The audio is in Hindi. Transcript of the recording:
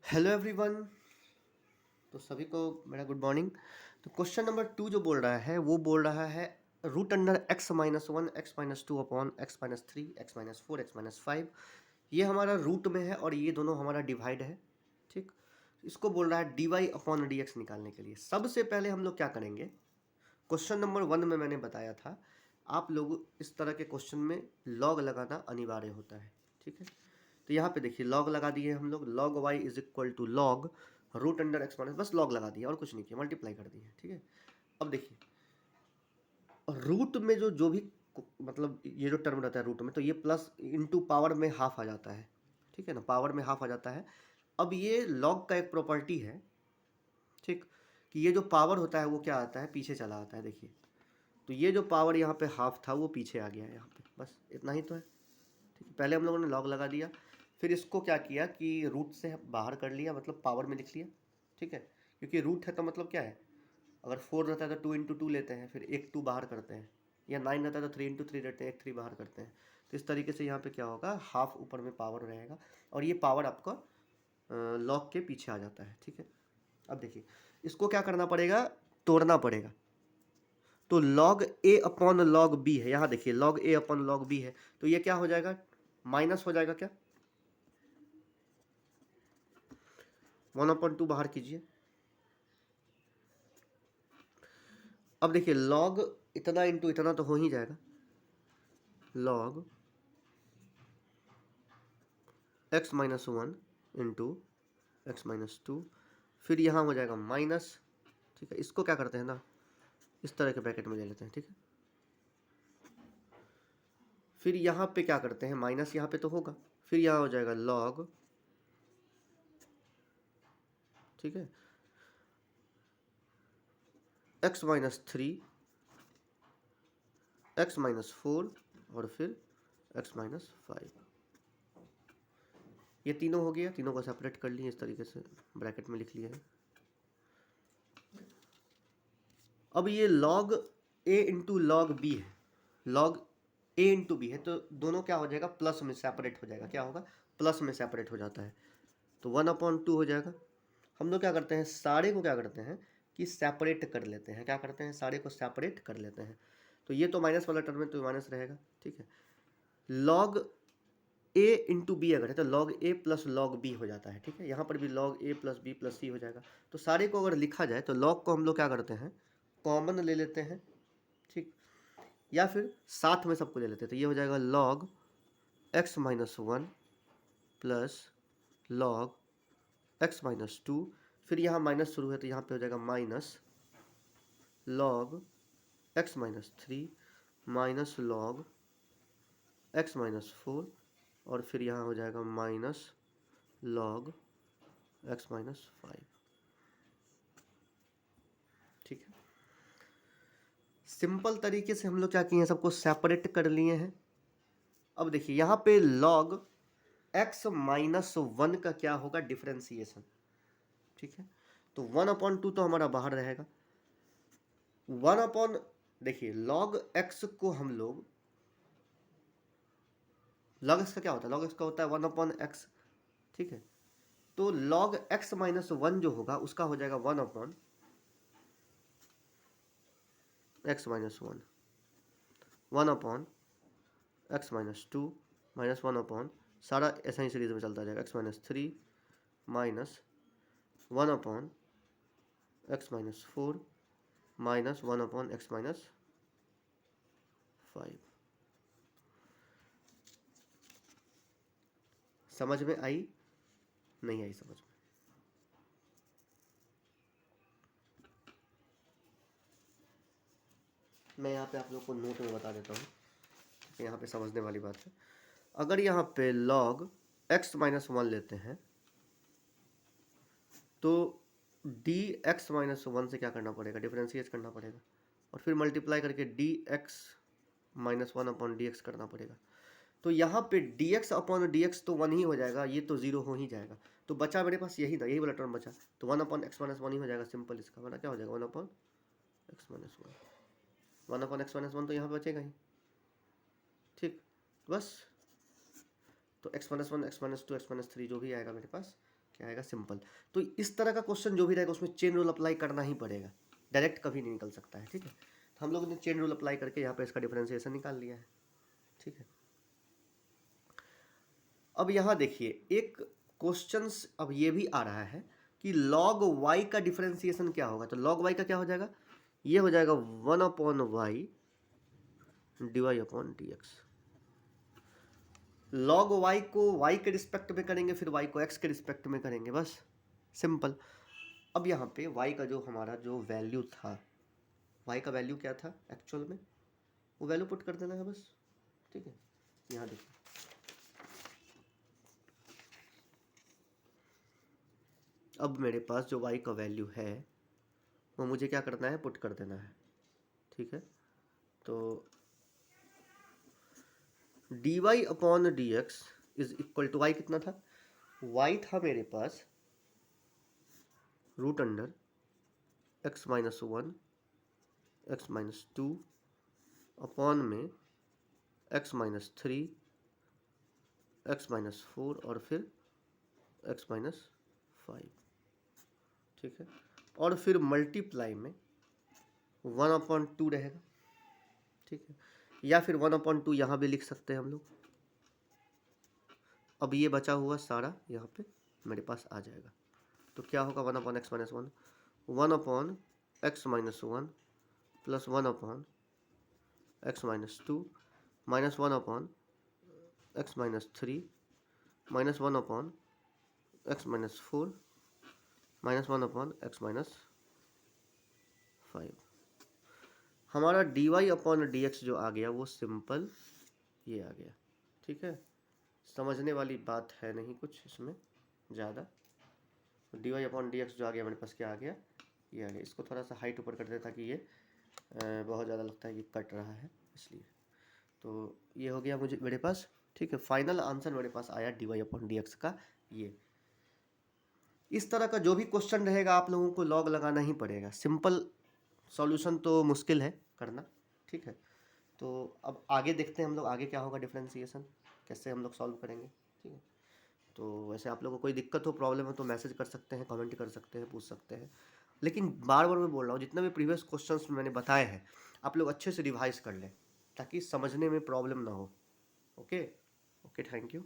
Hello everyone. तो सभी को मेरा गुड मॉर्निंग। तो क्वेश्चन नंबर 2 जो बोल रहा है वो बोल रहा है root under x-1 x-2 upon x-3 x-4 x-5। ये हमारा रूट में है और ये दोनों हमारा डिवाइड है। ठीक, इसको बोल रहा है dy अपॉन dx निकालने के लिए सबसे पहले हम लोग क्या करेंगे। क्वेश्चन नंबर 1 में मैंने बताया था आप लोग इस तरह के क्वेश्चन में लॉग लगाना अनिवार्य होता है। ठीक है, तो यहाँ पे देखिए लॉग लगा दिए हम लोग, log y is equal to log root under x minus, बस लॉग लगा दिया और कुछ नहीं किया, मल्टीप्लाई कर दिए। ठीक है, अब देखिए रूट में जो भी मतलब ये जो टर्म रहता है रूट में, तो ये प्लस इनटू पावर में हाफ आ जाता है। ठीक है ना, पावर में हाफ आ जाता है। अब ये लॉग का एक प्रॉपर्टी है, ठीक, कि ये जो पावर होता है वो क्या आता है, पीछे चला आता है। देखिए तो ये जो पावर यहाँ पे हाफ था वो पीछे आ गया है यहाँ पे, बस इतना ही तो है। ठीक है, पहले हम लोगों ने लॉग लगा दिया, फिर इसको क्या किया कि रूट से बाहर कर लिया, मतलब पावर में लिख लिया। ठीक है, क्योंकि रूट है तो मतलब क्या है, अगर 4 रहता है तो 2 × 2 लेते हैं, फिर एक 2 बाहर करते हैं, या 9 रहता है तो 3 × 3 लेते हैं, एक 3 बाहर करते हैं। तो इस तरीके से यहाँ पे क्या होगा, हाफ ऊपर में पावर रहेगा और ये पावर आपका लॉग के पीछे आ जाता है। ठीक है, अब देखिए इसको क्या करना पड़ेगा, तोड़ना पड़ेगा। तो log a upon log b है, यहाँ देखिए log a upon log b है, तो ये क्या हो जाएगा, माइनस हो जाएगा क्या, 1/2 बाहर कीजिए। अब देखिए log इतना इंटू इतना तो हो ही जाएगा, log x-1 इंटू x-2, फिर यहाँ हो जाएगा माइनस। ठीक है, इसको क्या करते हैं ना, इस तरह के ब्रैकेट में ले लेते हैं। ठीक है, फिर यहाँ पे क्या करते हैं, माइनस यहाँ पे तो होगा, फिर यहाँ हो जाएगा log, ठीक है, x-3 x-4 और फिर x-5। ये तीनों हो गया, तीनों को सेपरेट कर लिए, इस तरीके से ब्रैकेट में लिख लिया है। अब ये log a into log B है, log a इंटू बी है, तो दोनों क्या हो जाएगा, प्लस में सेपरेट हो जाएगा। क्या होगा, प्लस में सेपरेट हो जाता है, तो 1/2 हो जाएगा। हम लोग क्या करते हैं, सारे को क्या करते हैं कि सेपरेट कर लेते हैं, क्या करते हैं, सारे को सेपरेट कर लेते हैं। तो ये तो माइनस वाला टर्म है तो माइनस रहेगा। ठीक है, log a इंटू बी अगर है तो log a plus log b हो जाता है। ठीक है, यहाँ पर भी log a plus b plus c हो जाएगा। तो सारे को अगर लिखा जाए तो log को हम लोग क्या करते हैं, कॉमन ले लेते हैं। ठीक, या फिर साथ में सबको ले लेते हैं, तो ये हो जाएगा log x-1 plus log x-2, फिर यहाँ माइनस शुरू है तो यहाँ पे हो जाएगा minus log x-3 minus log x-4 और फिर यहाँ हो जाएगा माइनस log x-5। ठीक है, सिंपल तरीके से हम लोग क्या किए हैं, सबको सेपरेट कर लिए हैं। अब देखिए यहाँ पे log x-1 का क्या होगा, डिफरेंशिएशन। ठीक है, तो 1/2 तो हमारा बाहर रहेगा, 1 देखिए log x को हम लोग, log x का क्या होता है, log x का होता है 1/x। ठीक है, तो log x-1 जो होगा उसका हो जाएगा 1/x-1 1/x-2 माइनस 1 सारा ऐसा ही सीरीज में चलता जाएगा, x-3 minus 1/x-4 minus 1/x-5। समझ में आई, नहीं आई समझ में? मैं यहाँ पे आप लोग को नोट में बता देता हूँ, यहाँ पे समझने वाली बात है। अगर यहाँ पे log x-1 लेते हैं तो dx-1 से क्या करना पड़ेगा, डिफरेंशिएट करना पड़ेगा और फिर मल्टीप्लाई करके dx-1/dx करना पड़ेगा। तो यहाँ पे dx/dx तो 1 ही हो जाएगा, ये तो 0 हो ही जाएगा। तो बचा मेरे पास यही था, यही वाला टर्म बचा, तो 1/x-1 ही हो जाएगा। सिंपल इसका वाला क्या हो जाएगा, 1/x-1 1/x-1 तो यहाँ पे बचेगा ही। ठीक, बस तो x-1 x-2 x-3 जो भी आएगा मेरे पास क्या आएगा, सिंपल। तो इस तरह का क्वेश्चन जो भी रहेगा उसमें चेन रूल अप्लाई करना ही पड़ेगा, डायरेक्ट कभी नहीं निकल सकता है, ठीक है। तो हम लोगों ने चेन रूल अप्लाई करके यहाँ पे इसका डिफरेंशिएशन निकाल लिया है, ठीक है। अब यहाँ देखिए एक क्वेश्चन अब ये भी आ रहा है कि log y का डिफरेंशिएशन क्या होगा। तो log y का क्या हो जाएगा, ये हो जाएगा 1/y dy upon dx। log y को y के रिस्पेक्ट में करेंगे, फिर y को x के रिस्पेक्ट में करेंगे, बस सिंपल। अब यहाँ पे y का जो हमारा जो वैल्यू था, y का वैल्यू क्या था एक्चुअल में, वो वैल्यू पुट कर देना है बस, ठीक है। यहाँ देखिए अब मेरे पास जो y का वैल्यू है वो मुझे क्या करना है, पुट कर देना है, ठीक है। तो dy upon dx is equal to y कितना था, y था मेरे पास root under x minus 1 x minus 2 upon में x माइनस 3 x माइनस 4 और फिर x माइनस 5, ठीक है। और फिर मल्टीप्लाई में 1/2 रहेगा, ठीक है। या फिर 1/2 यहाँ भी लिख सकते हैं हम लोग। अब ये बचा हुआ सारा यहाँ पे मेरे पास आ जाएगा, तो क्या होगा 1/x minus 1 1/x minus 1 plus 1/x minus 2 minus 1/x minus 3 minus 1/x minus 4 minus 1/x minus 5। हमारा dy अपॉन dx जो आ गया वो सिंपल ये आ गया, ठीक है। समझने वाली बात है नहीं कुछ इसमें ज़्यादा। dy अपॉन dx जो आ गया मेरे पास क्या आ गया, ये आ गया। इसको थोड़ा सा हाइट ऊपर कर दे ताकि ये बहुत ज़्यादा लगता है कि कट रहा है इसलिए। तो ये हो गया मुझे मेरे पास, ठीक है। फाइनल आंसर मेरे पास आया dy अपॉन dx का ये। इस तरह का जो भी क्वेश्चन रहेगा आप लोगों को लॉग लगाना ही पड़ेगा, सिंपल सॉल्यूशन तो मुश्किल है करना, ठीक है। तो अब आगे देखते हैं हम लोग आगे क्या होगा, डिफरेंशिएशन कैसे हम लोग सॉल्व करेंगे, ठीक है। तो वैसे आप लोगों को कोई दिक्कत हो, प्रॉब्लम हो तो मैसेज कर सकते हैं, कमेंट कर सकते हैं, पूछ सकते हैं। लेकिन बार बार मैं बोल रहा हूँ जितना भी प्रीवियस क्वेश्चंस मैंने बताए हैं आप लोग अच्छे से रिवाइज कर लें ताकि समझने में प्रॉब्लम ना हो। Okay okay, thank you.